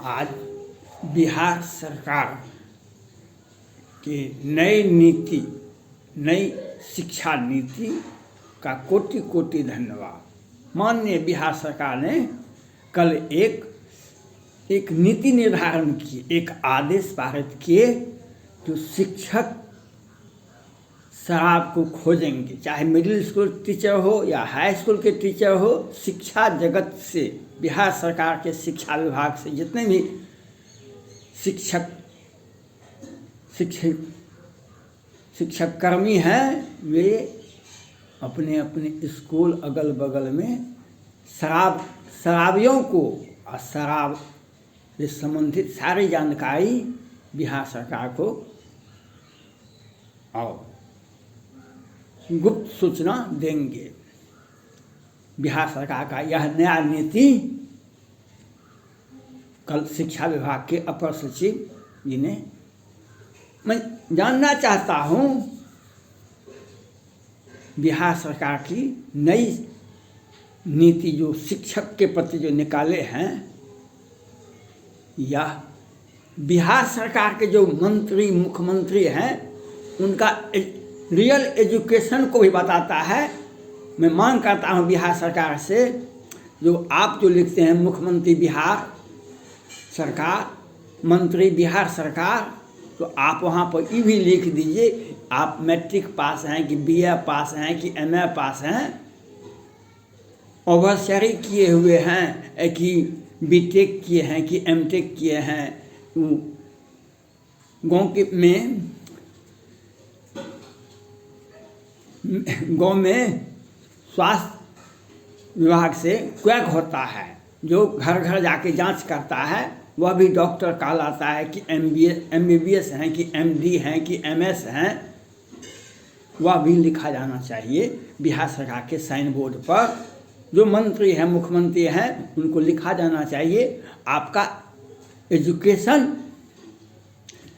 आज बिहार सरकार की नई नीति, नई शिक्षा नीति का कोटि कोटि धन्यवाद। माननीय बिहार सरकार ने कल एक नीति निर्धारण की, एक आदेश पारित किए जो शिक्षक शराब को खोजेंगे, चाहे मिडिल स्कूल टीचर हो या हाई स्कूल के टीचर हो। शिक्षा जगत से, बिहार सरकार के शिक्षा विभाग से जितने भी शिक्षक कर्मी हैं, वे अपने अपने स्कूल अगल बगल में शराबियों को और शराब से संबंधित सारी जानकारी बिहार सरकार को और गुप्त सूचना देंगे। बिहार सरकार का यह नया नीति कल शिक्षा विभाग के अपर सचिव जी ने, मैं जानना चाहता हूँ बिहार सरकार की नई नीति जो शिक्षक के प्रति जो निकाले हैं, यह बिहार सरकार के जो मंत्री, मुख्यमंत्री हैं, उनका रियल एजुकेशन को भी बताता है। मैं मांग करता हूँ बिहार सरकार से, जो आप जो लिखते हैं मुख्यमंत्री बिहार सरकार, मंत्री बिहार सरकार, तो आप वहाँ पर ये भी लिख दीजिए आप मैट्रिक पास हैं कि बीए पास हैं कि एमए पास हैं, ओवरस्टडी किए हुए हैं कि बीटेक किए हैं कि एमटेक किए हैं। गाँव में स्वास्थ्य विभाग से क्वैक होता है, जो घर घर जाके जांच करता है, वह भी डॉक्टर कहलाता है कि MBBS हैं कि MD हैं कि MS हैं। वह भी लिखा जाना चाहिए बिहार सरकार के साइन बोर्ड पर। जो मंत्री हैं, मुख्यमंत्री हैं, उनको लिखा जाना चाहिए आपका एजुकेशन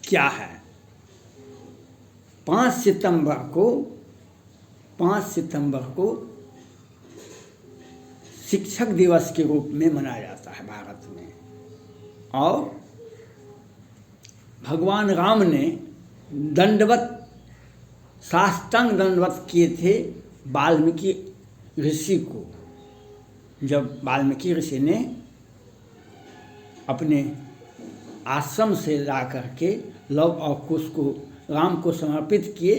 क्या है। 5 सितंबर को शिक्षक दिवस के रूप में मनाया जाता है भारत में, और भगवान राम ने साष्टांग दंडवत किए थे वाल्मीकि ऋषि को। जब वाल्मीकि ऋषि ने अपने आश्रम से ला करके लव और कुश को राम को समर्पित किए,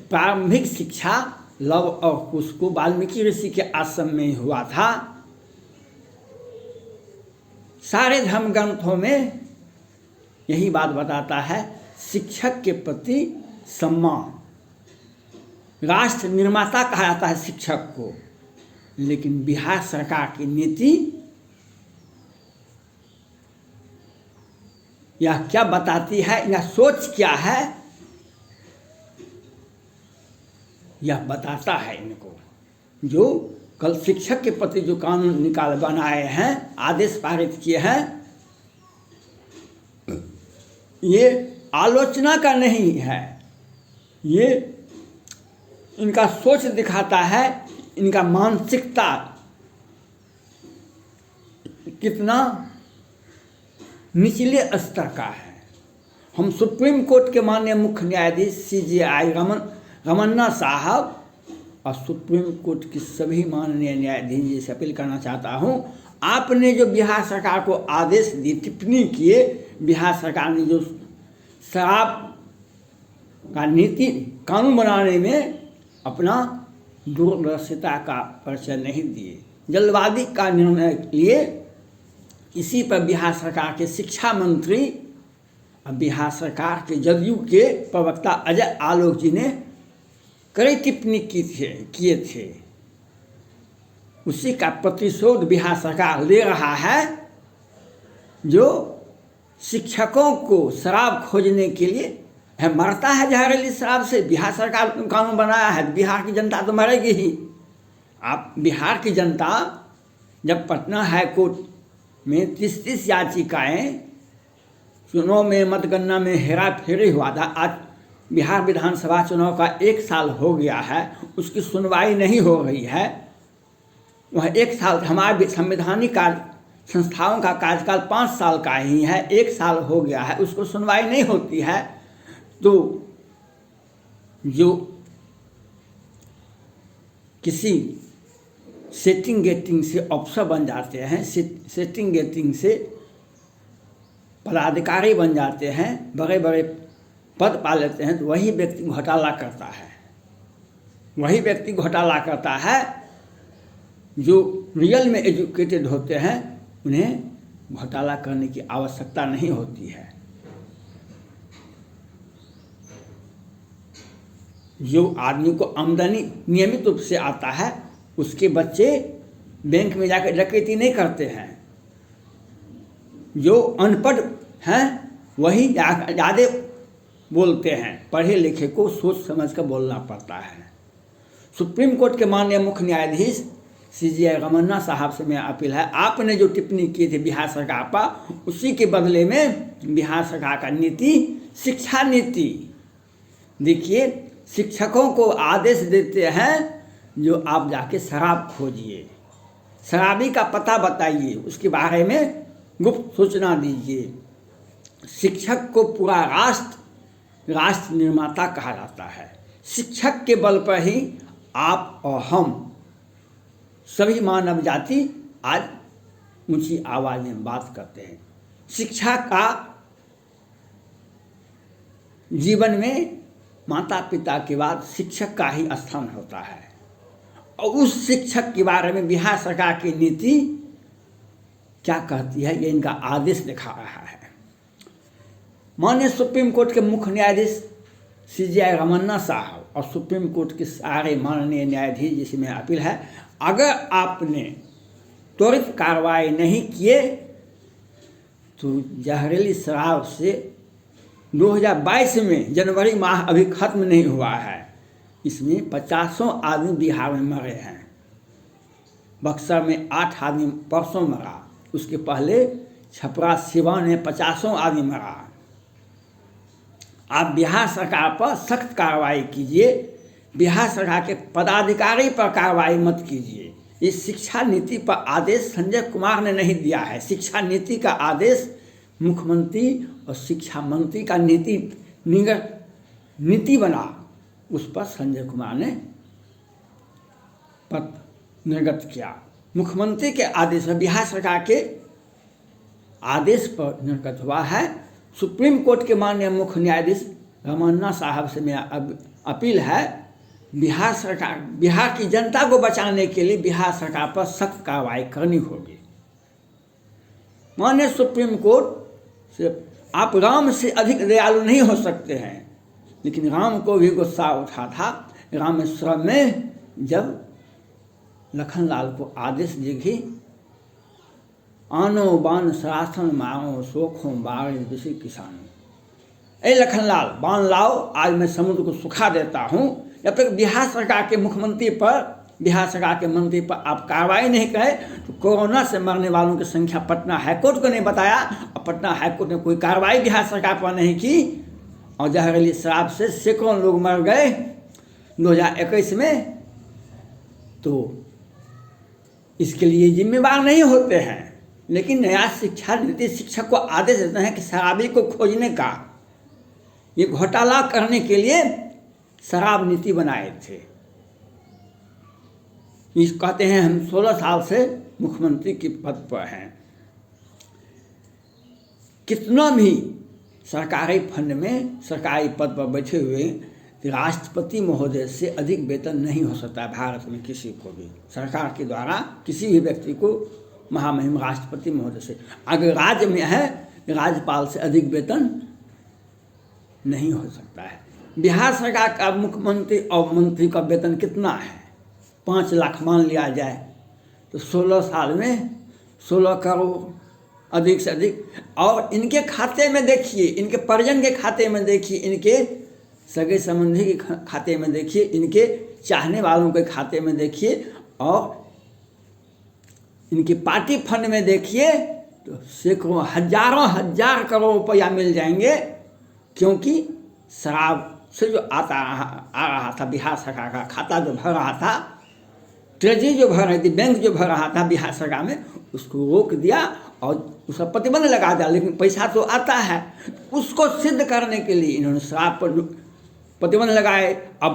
प्रारंभिक शिक्षा लव और कुश को वाल्मीकि ऋषि के आश्रम में हुआ था। सारे धर्म ग्रंथों में यही बात बताता है, शिक्षक के प्रति सम्मान। राष्ट्र निर्माता कहा जाता है शिक्षक को, लेकिन बिहार सरकार की नीति यह क्या बताती है, यह सोच क्या है, यह बताता है इनको। जो कल शिक्षक के प्रति जो कानून बनाए हैं, आदेश पारित किए हैं, ये आलोचना का नहीं है, ये इनका सोच दिखाता है, इनका मानसिकता कितना निचले स्तर का है। हम सुप्रीम कोर्ट के माननीय मुख्य न्यायाधीश CJI रमन्ना साहब और सुप्रीम कोर्ट की सभी माननीय न्यायाधीश जी से अपील करना चाहता हूँ, आपने जो बिहार सरकार को आदेश दी, टिप्पणी किए, बिहार सरकार ने जो शराब का नीति कानून बनाने में अपना दूरदर्शिता का परिचय नहीं दिए, जल्दबाजी का निर्णय लिए। इसी पर बिहार सरकार के शिक्षा मंत्री और बिहार सरकार के जदयू के प्रवक्ता अजय आलोक जी ने कई टिप्पणी किए थे। उसी का प्रतिशोध बिहार सरकार ले रहा है। जो शिक्षकों को शराब खोजने के लिए मरता है जहरीली शराब से, बिहार सरकार कानून बनाया है, बिहार की जनता तो मरेगी ही। आप बिहार की जनता, जब पटना हाई कोर्ट में 30 याचिकाएँ चुनाव में, मतगणना में हेरा फेरी हुआ था, आज बिहार विधानसभा चुनाव का 1 साल हो गया है, उसकी सुनवाई नहीं हो रही है। वह 1 साल हमारे संवैधानिक संस्थाओं का कार्यकाल 5 साल का ही है, 1 साल हो गया है, उसको सुनवाई नहीं होती है, तो जो किसी सेटिंग गेटिंग से अफसर बन जाते हैं, सेटिंग गेटिंग से पदाधिकारी बन जाते हैं, बड़े बड़े पद पा लेते हैं, तो वही व्यक्ति घोटाला करता है। वही व्यक्ति घोटाला करता है। जो रियल में एजुकेटेड होते हैं उन्हें घोटाला करने की आवश्यकता नहीं होती है। जो आदमी को आमदनी नियमित रूप से आता है उसके बच्चे बैंक में जाकर डकैती नहीं करते हैं। जो अनपढ़ हैं वही ज़्यादा बोलते हैं। पढ़े लिखे को सोच समझ कर बोलना पड़ता है। सुप्रीम कोर्ट के माननीय मुख्य न्यायाधीश CJI रमन्ना साहब से मैं अपील है, आपने जो टिप्पणी की थी बिहार सरकार पर, उसी के बदले में बिहार सरकार का नीति शिक्षा नीति देखिए, शिक्षकों को आदेश देते हैं जो आप जाके शराब खोजिए, शराबी का पता बताइए, उसके बारे में गुप्त सूचना दीजिए। शिक्षक को पूरा राष्ट्र निर्माता कहा जाता है। शिक्षक के बल पर ही आप और हम सभी मानव जाति आज ऊंची आवाज में बात करते हैं। शिक्षा का जीवन में माता पिता के बाद शिक्षक का ही स्थान होता है, और उस शिक्षक के बारे में बिहार सरकार की नीति क्या कहती है, ये इनका आदेश दिखा रहा है। माननीय सुप्रीम कोर्ट के मुख्य न्यायाधीश CJI रमन्ना साहब और सुप्रीम कोर्ट के सारे माननीय न्यायाधीश, जिसमें अपील है, अगर आपने त्वरित कार्रवाई नहीं किए तो जहरीली शराब से 2022 में जनवरी माह अभी खत्म नहीं हुआ है, इसमें 50 आदमी बिहार में मरे हैं। बक्सर में 8 आदमी परसों मरा, उसके पहले छपरा सिवान में 50 आदमी मरा। आप बिहार सरकार पर सख्त कार्रवाई कीजिए, बिहार सरकार के पदाधिकारी पर कार्रवाई मत कीजिए। इस शिक्षा नीति पर आदेश संजय कुमार ने नहीं दिया है। शिक्षा नीति का आदेश मुख्यमंत्री और शिक्षा मंत्री का नीति बना, उस पर संजय कुमार ने पत्र निर्गत किया। मुख्यमंत्री के आदेश पर, बिहार सरकार के आदेश पर निर्गत हुआ है। सुप्रीम कोर्ट के माननीय मुख्य न्यायाधीश रमन्ना साहब से मेरा अपील है, बिहार सरकार, बिहार की जनता को बचाने के लिए बिहार सरकार पर सख्त कार्रवाई करनी होगी। माननीय सुप्रीम कोर्ट से आप राम से अधिक दयालु नहीं हो सकते हैं, लेकिन राम को भी गुस्सा उठा था रामेश्वरम में जब लखनलाल को आदेश दिए, आनो बान सरासन मारो सोखों बारिश बिसी किसानों, ए लखनलाल बाण लाओ, आज मैं समुद्र को सुखा देता हूँ। जब तक बिहार सरकार के मुख्यमंत्री पर, बिहार सरकार के मंत्री पर आप कार्रवाई नहीं करें तो कोरोना से मरने वालों की संख्या पटना हाईकोर्ट को नहीं बताया, और पटना हाईकोर्ट ने कोई कार्रवाई बिहार सरकार पर नहीं की, और जहरीली शराब से सैकड़ों लोग मर गए 2021 में, तो इसके लिए जिम्मेवार नहीं होते हैं। लेकिन नया शिक्षा नीति शिक्षक को आदेश देते हैं कि शराबी को खोजने का, ये घोटाला करने के लिए शराब नीति बनाए थे। इस कहते हैं हम 16 साल से मुख्यमंत्री के पद पर हैं, कितना भी सरकारी फंड में सरकारी पद पर बैठे हुए राष्ट्रपति महोदय से अधिक वेतन नहीं हो सकता भारत में किसी को भी, सरकार के द्वारा किसी भी व्यक्ति को महामहिम राष्ट्रपति महोदय से। अगर राज्य में है राज्यपाल से अधिक वेतन नहीं हो सकता है। बिहार सरकार का मुख्यमंत्री और मंत्री का वेतन कितना है? 5 लाख मान लिया जाए तो 16 साल में 16 करोड़ अधिक से अधिक। और इनके खाते में देखिए, इनके परिजन के खाते में देखिए, इनके सगे संबंधी के खाते में देखिए, इनके चाहने वालों के खाते में देखिए, और इनकी पार्टी फंड में देखिए तो सैकड़ों हजारों हजार करोड़ रुपया मिल जाएंगे, क्योंकि शराब से जो आ रहा था बिहार सरकार का खाता जो भर रहा था, ट्रेजरी जो भर रही थी, बैंक जो भर रहा था बिहार सरकार में, उसको रोक दिया और उसका प्रतिबंध लगा दिया। लेकिन पैसा तो आता है, उसको सिद्ध करने के लिए इन्होंने शराब पर प्रतिबंध लगाए। अब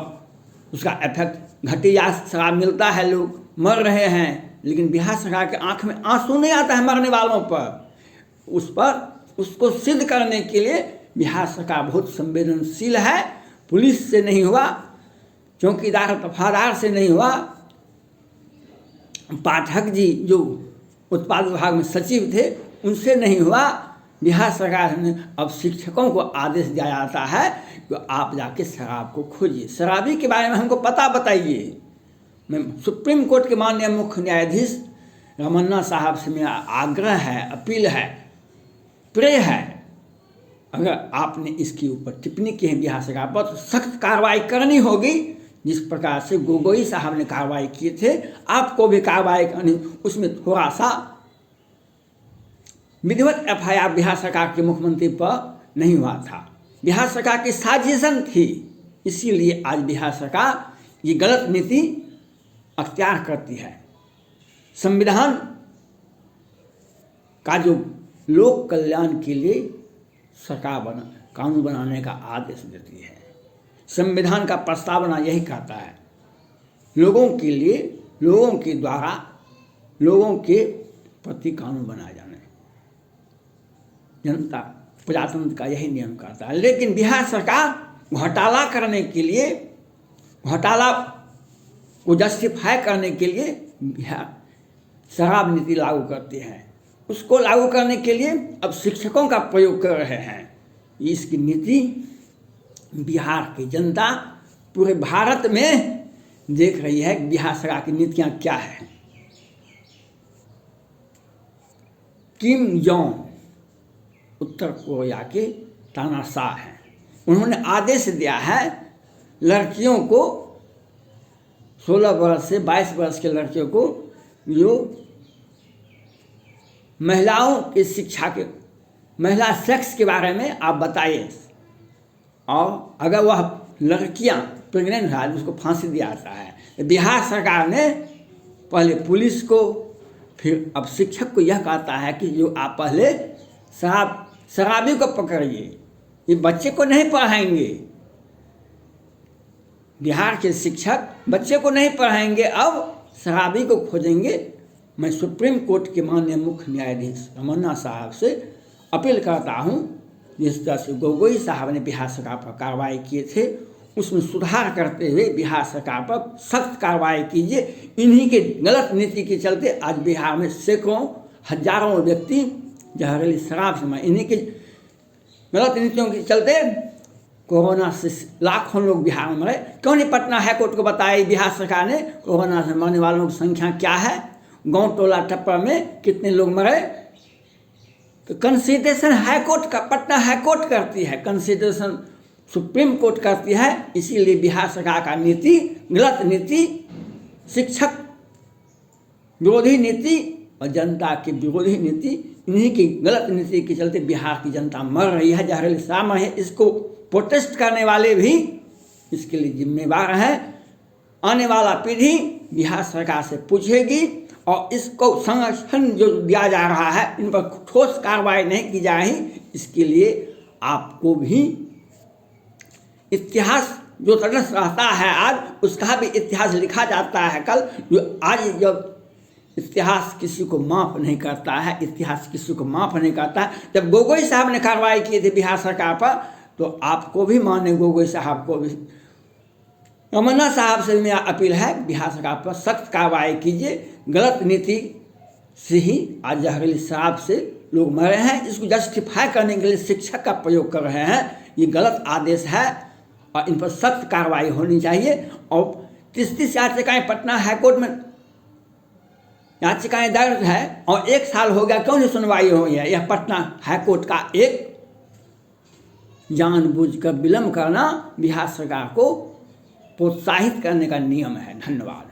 उसका इफेक्ट घटिया शराब मिलता है, लोग मर रहे हैं, लेकिन बिहार सरकार के आंख में आंसू नहीं आता है मरने वालों पर। उसको सिद्ध करने के लिए बिहार सरकार बहुत संवेदनशील है। पुलिस से नहीं हुआ, चौकीदार दफादार से नहीं हुआ, पाठक जी जो उत्पाद विभाग में सचिव थे उनसे नहीं हुआ। बिहार सरकार ने अब शिक्षकों को आदेश दिया जाता है कि आप जाके शराब को खोजिए, शराबी के बारे में हमको पता बताइए। मैं सुप्रीम कोर्ट के माननीय मुख्य न्यायाधीश रमन्ना साहब से मेरा आग्रह है, अपील है, प्रे है, अगर आपने इसके ऊपर टिप्पणी की है बिहार सरकार पर तो सख्त कार्रवाई करनी होगी। जिस प्रकार से गोगोई साहब ने कार्रवाई किए थे, आपको भी कार्रवाई करनी। उसमें थोड़ा सा विधिवत एफआईआर बिहार सरकार के मुख्यमंत्री पर नहीं हुआ था, बिहार सरकार की साजिशन थी। इसीलिए आज बिहार सरकार ये गलत नीति अख्तियार करती है। संविधान का जो लोक कल्याण के लिए सरकार कानून बनाने का आदेश देती है। संविधान का प्रस्तावना यही कहता है, लोगों के लिए, लोगों के द्वारा, लोगों के प्रति कानून बनाए जाने। जनता प्रजातंत्र का यही नियम करता है। लेकिन बिहार सरकार घोटाला करने के लिए, घोटाला को जस्टिफाई करने के लिए बिहार शराब नीति लागू करती है। उसको लागू करने के लिए अब शिक्षकों का प्रयोग कर रहे हैं। इसकी नीति बिहार की जनता पूरे भारत में देख रही है कि बिहार सरकार की नीतियां क्या है। किम जोंग उत्तर कोरिया के तानाशाह हैं। उन्होंने आदेश दिया है लड़कियों को 16 वर्ष से 22 वर्ष के लड़कियों को जो महिलाओं की शिक्षा के, महिला सेक्स के बारे में आप बताइए, और अगर वह लड़कियां प्रेग्नेंट है उसको फांसी दिया जाता है। बिहार सरकार ने पहले पुलिस को, फिर अब शिक्षक को यह कहता है कि जो आप पहले शराबी को पकड़िए, ये बच्चे को नहीं पढ़ाएंगे। बिहार के शिक्षक बच्चे को नहीं पढ़ाएंगे, अब शराबी को खोजेंगे। मैं सुप्रीम कोर्ट के माननीय मुख्य न्यायाधीश रमन्ना साहब से अपील करता हूँ, जिस तरह से गोगोई साहब ने बिहार सरकार पर कार्रवाई किए थे उसमें सुधार करते हुए बिहार सरकार पर सख्त कार्रवाई कीजिए। इन्हीं के गलत नीति के चलते आज बिहार में सैकड़ों हजारों व्यक्ति जहरीली शराब से, इन्हीं के गलत नीतियों के चलते कोरोना से लाखों लोग बिहार में मरे। क्यों नहीं पटना हाईकोर्ट को बताया बिहार सरकार ने कोरोना से मरने वालों की संख्या क्या है, गांव टोला टप्पा में कितने लोग मरे। तो कंसिडरेशन हाईकोर्ट का, पटना हाईकोर्ट करती है, कंसिडरेशन सुप्रीम कोर्ट करती है। इसीलिए बिहार सरकार का नीति गलत नीति, शिक्षक विरोधी नीति और जनता की विरोधी नीति, इन्हीं की गलत नीति के चलते बिहार की जनता मर रही है, जहरीली शराब में है। इसको प्रोटेस्ट करने वाले भी इसके लिए जिम्मेवार हैं। आने वाला पीढ़ी बिहार सरकार से पूछेगी और इसको संरक्षण जो दिया जा रहा है इन पर ठोस कार्रवाई नहीं की जाएगी। इसके लिए आपको भी इतिहास जो तटस्थ रहता है आज, उसका भी इतिहास लिखा जाता है कल। जो आज जब इतिहास किसी को माफ़ नहीं करता है, इतिहास किसी को माफ़ नहीं करता है। जब गोगोई साहब ने कार्रवाई की थी बिहार सरकार पर, तो आपको भी माने गोगोई साहब को भी, रमन्ना साहब से मेरा अपील है बिहार सरकार पर सख्त कार्रवाई कीजिए। गलत नीति से ही आज जहरीली शराब से लोग मरे हैं। इसको जस्टिफाई करने के लिए शिक्षक का प्रयोग कर रहे हैं। ये गलत आदेश है और इन पर सख्त कार्रवाई होनी चाहिए। और 30 याचिकाएँ पटना हाईकोर्ट में याचिकाएँ दर्ज है और 1 साल हो गया, क्यों नहीं सुनवाई हुई है। यह पटना हाईकोर्ट का एक जानबूझकर विलंब करना बिहार सरकार को प्रोत्साहित करने का नियम है। धन्यवाद।